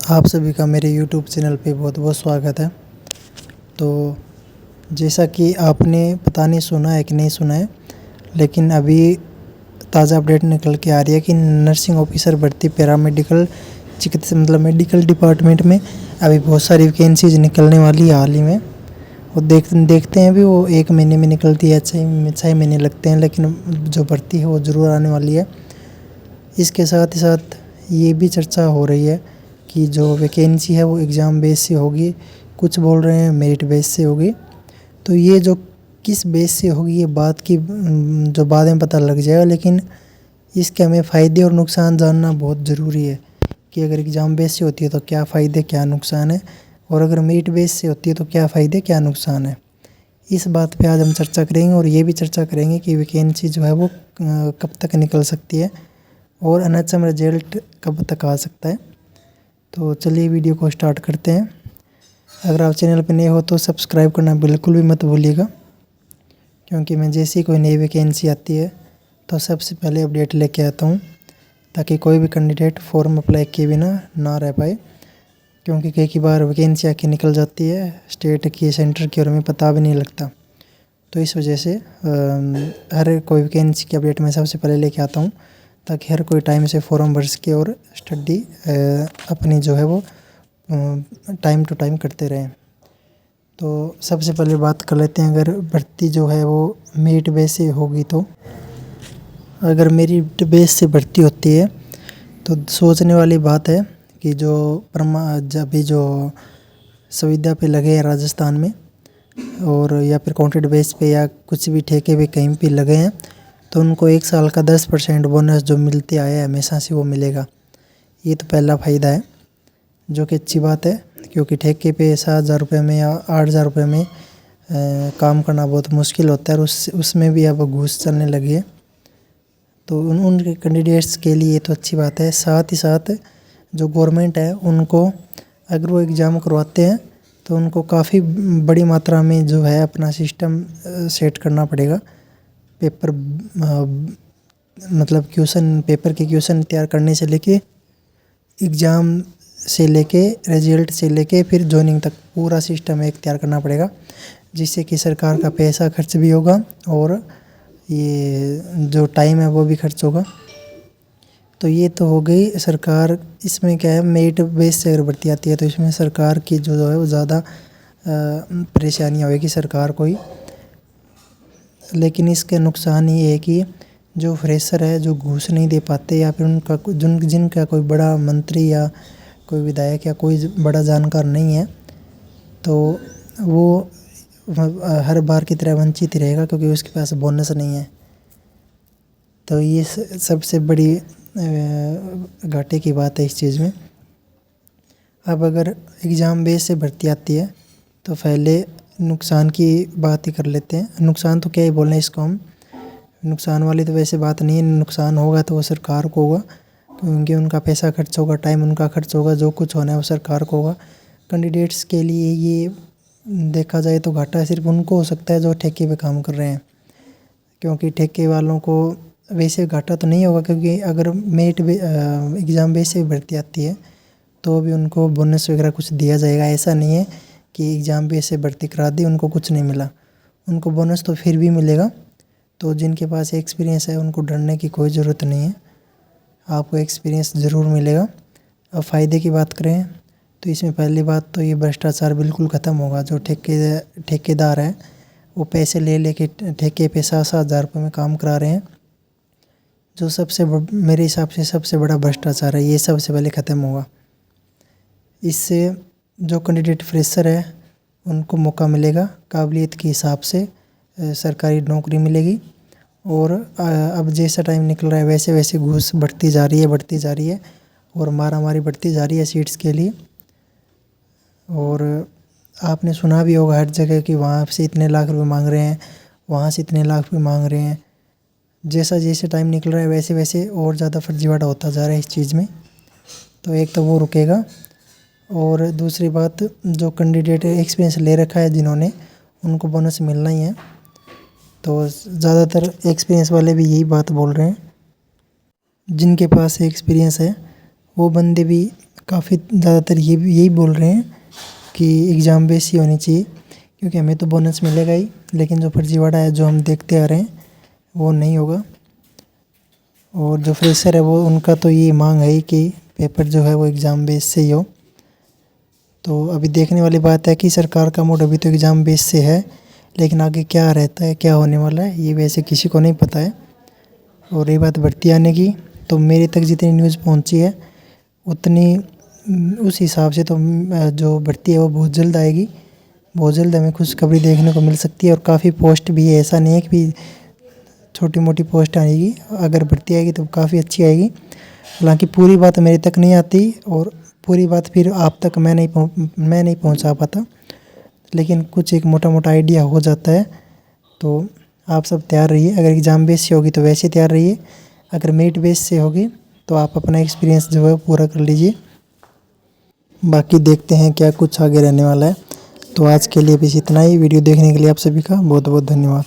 आप सभी का मेरे YouTube चैनल पे बहुत बहुत स्वागत है। तो जैसा कि आपने पता नहीं सुना है कि नहीं सुना है, लेकिन अभी ताज़ा अपडेट निकल के आ रही है कि नर्सिंग ऑफिसर भर्ती पैरामेडिकल चिकित्सा मतलब मेडिकल डिपार्टमेंट में अभी बहुत सारी वैकेंसीज निकलने वाली है हाल ही में। और देखते हैं, भी वो 1 महीने में निकलती है, 6 महीने लगते हैं, लेकिन जो भर्ती है वो ज़रूर आने वाली है। इसके साथ ही साथ ये भी चर्चा हो रही है कि जो वैकेंसी है वो एग्ज़ाम बेस से होगी, कुछ बोल रहे हैं मेरिट बेस से होगी। तो ये जो किस बेस से होगी ये बात की जो बाद में पता लग जाएगा, लेकिन इसके हमें फ़ायदे और नुकसान जानना बहुत ज़रूरी है कि अगर एग्ज़ाम बेस से होती है तो क्या फ़ायदे क्या नुकसान है, और अगर मेरिट बेस से होती है तो क्या फ़ायदे क्या नुकसान है। इस बात पे आज हम चर्चा करेंगे, और ये भी चर्चा करेंगे कि वैकेंसी जो है वो कब तक निकल सकती है और एनएचएम रिजल्ट कब तक आ सकता है। तो चलिए वीडियो को स्टार्ट करते हैं। अगर आप चैनल पर नए हो तो सब्सक्राइब करना बिल्कुल भी मत भूलिएगा, क्योंकि मैं जैसे ही कोई नई वैकेंसी आती है तो सबसे पहले अपडेट लेके आता हूँ, ताकि कोई भी कैंडिडेट फॉर्म अप्लाई किए बिना ना रह पाए। क्योंकि कई बार वैकेंसी आके निकल जाती है स्टेट की, सेंटर की, और हमें पता भी नहीं लगता। तो इस वजह से हर कोई वैकेंसी की अपडेट मैं सबसे पहले लेके आता हूँ, ताकि हर कोई टाइम से फॉर्म भर सके और स्टडी अपनी जो है वो टाइम टू टाइम करते रहें। तो सबसे पहले बात कर लेते हैं, अगर भर्ती जो है वो मेरिट बेस से होगी तो अगर मेरिट बेस से भर्ती होती है तो सोचने वाली बात है कि जो अभी जो संविदा पे लगे हैं राजस्थान में, और या फिर कॉन्ट्रैक्ट बेस पे या कुछ भी ठेके पे कहीं पे लगे हैं, तो उनको 1 साल का 10% बोनस जो मिलते आया है हमेशा से वो मिलेगा। ये तो पहला फ़ायदा है, जो कि अच्छी बात है, क्योंकि ठेके पे 7,000 रुपये में या 8,000 रुपये में काम करना बहुत मुश्किल होता है, और उसमें भी अब घूस चलने लगी है। तो उन कैंडिडेट्स के लिए तो अच्छी बात है। साथ ही साथ जो गवर्नमेंट है उनको अगर वो एग्ज़ाम करवाते हैं तो उनको काफ़ी बड़ी मात्रा में जो है अपना सिस्टम सेट करना पड़ेगा। पेपर मतलब पेपर के क्वेश्चन तैयार करने से लेके एग्ज़ाम से लेके रिजल्ट से लेके फिर जॉइनिंग तक पूरा सिस्टम एक तैयार करना पड़ेगा, जिससे कि सरकार का पैसा खर्च भी होगा और ये जो टाइम है वो भी खर्च होगा। तो ये तो हो गई सरकार। इसमें क्या है, मेरिट बेस से अगर भर्ती आती है तो इसमें सरकार की जो है वो ज़्यादा परेशानियाँ होगी सरकार को ही। लेकिन इसके नुकसान ये है कि जो फ्रेशर है जो घूस नहीं दे पाते, या फिर उनका जिनका कोई बड़ा मंत्री या कोई विधायक या कोई बड़ा जानकार नहीं है, तो वो हर बार की तरह वंचित ही रहेगा, क्योंकि उसके पास बोनस नहीं है। तो ये सबसे बड़ी घाटे की बात है इस चीज़ में। अब अगर एग्ज़ाम बेस से भर्ती आती है तो पहले नुकसान की बात ही कर लेते हैं। नुकसान तो क्या ही बोलना है इसको हम, नुकसान वाली तो वैसे बात नहीं है। नुकसान होगा तो वो सरकार को होगा, क्योंकि उनका पैसा खर्च होगा, टाइम उनका खर्च होगा, जो कुछ होना है वो सरकार को होगा। कैंडिडेट्स के लिए ये देखा जाए तो घाटा सिर्फ उनको हो सकता है जो ठेके पे काम कर रहे हैं, क्योंकि ठेके वालों को वैसे घाटा तो नहीं होगा, क्योंकि अगर मेरिट एग्ज़ाम बेस से भर्ती आती है तो भी उनको बोनस वगैरह कुछ दिया जाएगा। ऐसा नहीं है कि एग्ज़ाम बेस से भर्ती करा दी उनको कुछ नहीं मिला, उनको बोनस तो फिर भी मिलेगा। तो जिनके पास एक्सपीरियंस है उनको डरने की कोई ज़रूरत नहीं है, आपको एक्सपीरियंस ज़रूर मिलेगा। अब फ़ायदे की बात करें तो इसमें पहली बात तो ये भ्रष्टाचार बिल्कुल ख़त्म होगा। जो ठेकेदार है वो पैसे ले लेके ठेके पे 7,000 रुपये में काम करा रहे हैं, जो मेरे हिसाब से सबसे बड़ा भ्रष्टाचार है। ये सबसे पहले ख़त्म होगा। इससे जो कैंडिडेट फ्रेशर है उनको मौका मिलेगा, काबिलियत के हिसाब से सरकारी नौकरी मिलेगी। और अब जैसा टाइम निकल रहा है वैसे वैसे घूस बढ़ती जा रही है, और मारामारी बढ़ती जा रही है सीट्स के लिए। और आपने सुना भी होगा हर जगह कि वहाँ से इतने लाख रुपए मांग रहे हैं, वहाँ से इतने लाख रुपए मांग रहे हैं। जैसा जैसे टाइम निकल रहा है वैसे वैसे और ज़्यादा फर्जीवाड़ा होता जा रहा है इस चीज़ में। तो एक तो वो रुकेगा, और दूसरी बात जो कैंडिडेट एक्सपीरियंस ले रखा है जिन्होंने, उनको बोनस मिलना ही है। तो ज़्यादातर एक्सपीरियंस वाले भी यही बात बोल रहे हैं। जिनके पास एक्सपीरियंस है वो बंदे भी काफ़ी ज़्यादातर यही बोल रहे हैं कि एग्ज़ाम बेस ही होनी चाहिए, क्योंकि हमें तो बोनस मिलेगा ही, लेकिन जो फर्जीवाड़ा है जो हम देखते आ रहे हैं वो नहीं होगा। और जो फ्रेशर है वो उनका तो ये मांग है ही कि पेपर जो है वो एग्ज़ाम बेस से ही हो। तो अभी देखने वाली बात है कि सरकार का मूड अभी तो एग्ज़ाम बेस से है, लेकिन आगे क्या रहता है, क्या होने वाला है, ये वैसे किसी को नहीं पता है। और रही बात भर्ती आने की, तो मेरे तक जितनी न्यूज़ पहुंची है उतनी उस हिसाब से तो जो भर्ती है वो बहुत जल्द आएगी, बहुत जल्द हमें खुशखबरी देखने को मिल सकती है। और काफ़ी पोस्ट भी है, ऐसा नहीं है कि छोटी मोटी पोस्ट आएगी, अगर भर्ती आएगी तो काफ़ी अच्छी आएगी। हालांकि पूरी बात मेरे तक नहीं आती और पूरी बात फिर आप तक मैं नहीं पहुंचा पाता, लेकिन कुछ एक मोटा मोटा आइडिया हो जाता है। तो आप सब तैयार रहिए, अगर एग्ज़ाम बेस से होगी तो वैसे तैयार रहिए, अगर मेरिट बेस से होगी तो आप अपना एक्सपीरियंस जो है पूरा कर लीजिए। बाकी देखते हैं क्या कुछ आगे रहने वाला है। तो आज के लिए बस इतना ही। वीडियो देखने के लिए आप सभी का बहुत बहुत धन्यवाद।